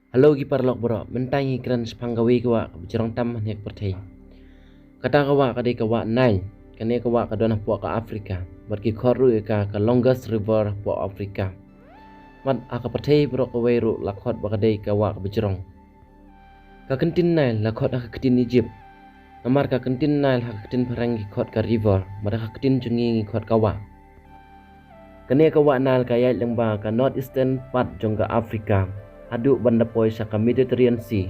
Halo giparlok bro, mentangi kran sepanggawi kawa bercerong tam nek pertai. Kata kawa kade kawa nai, kane kawa kadona po ka Afrika, berki khoru ka longest river po Afrika. Mat aka pertai bro kawe ru lakhot bakade kawa bercerong. Ka kentin nai lakhot aka kentin Egypt. Namar ka kentin nai aka kentin parangi khot ka river, mat aka kentin jungi khot kawa. Kane kawa nal kaya lengba ka northeastern part jongga Afrika. Aduk banda poi sa Mediterranean Sea.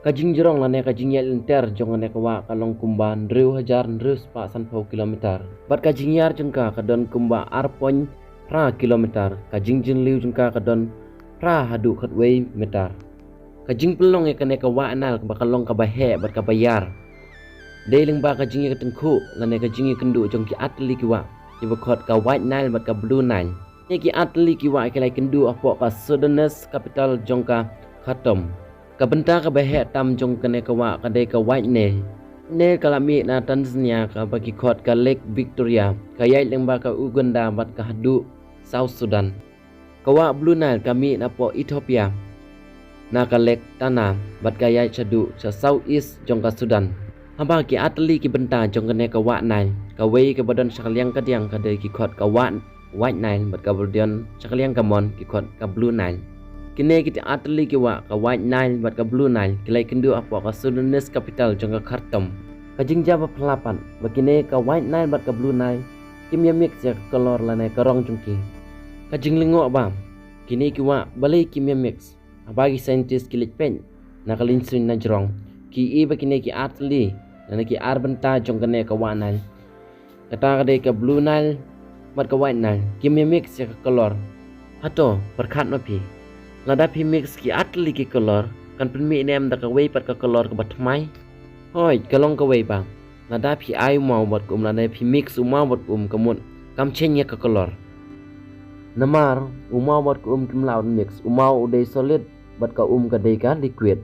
Kajing jerong lane kajing yel enter jong ane kawa kalong kumban riu hajar riu spa sanpau kilometer. Bat kajing yar jengka kadon kumba arpoin ra kilometer. Kajing jin liu jengka kadon ra hadu khatwei meter. Kajing pelong ya kane kawa anal bakalong kabahe bat kabayar. Deling ba kajing ya ketengku lane kajing ya kendu jong ki atli kiwa. Iba khot ka White Nile bat ka Blue Nile. Ki atli kiwa kelai kendu apo ka Sudanese capital jongka Khartoum. Ka benta ka behe tam jong kane kawa kade ka White Nile. Ne kalami na Tanzania ka bagi khot ka Lake Victoria. Ka yai lengba ka Uganda bat ka hadu South Sudan. Kawa Blue Nile kami na po Ethiopia. Na ka Lake Tana bat ka yai chadu sa South East jongka Sudan. Hamba ki atli ki benta jong kane kawa Nile. Ka wei ka badan sakaliang kadiang kade ki khot ka White Nile bat ka berdian sakaliang kamon ki khot ka Blue Nile. Kini kita atli kiwa ka White Nile bat ka Blue Nile kilai kendu apo ka Sudanese capital jong ka Khartoum. Ka jingjaba pelapan bakine ka White Nile bat ka Blue Nile kimya mix ya kolor lane karong jungki. Ka jinglingo ba kini kiwa balai kimya mix abagi scientist kilik pen nakalin sin na jrong ki i bakine ki atli lane ki arbenta jong kane ka White Nile. Kata ka ka Blue Nile mat ka White Nile kimya mix ya kolor hato perkat mapi lada pi mix ki atli ki kolor kan penmi nem da ka wei pat ka kolor ka batmai hoi kalong ka wei ba lada pi ai mau bat kum lada pi mix umau bat kamut kam chenya ka kolor namar umau bat kim laud mix umau udai solid bat ka ka dei ka liquid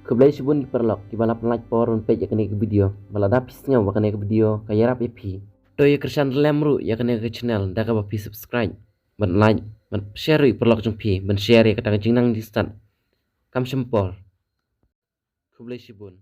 keblai subun ki perlok ki balap like porun page yakane ka video balada pisnya wakane ka video ka yarap ep to ya kersan lemru yakane ka channel da ka bapi subscribe ban like ban share perlok jong pi ban share ka tang jingnang di stat kam sempor keblai subun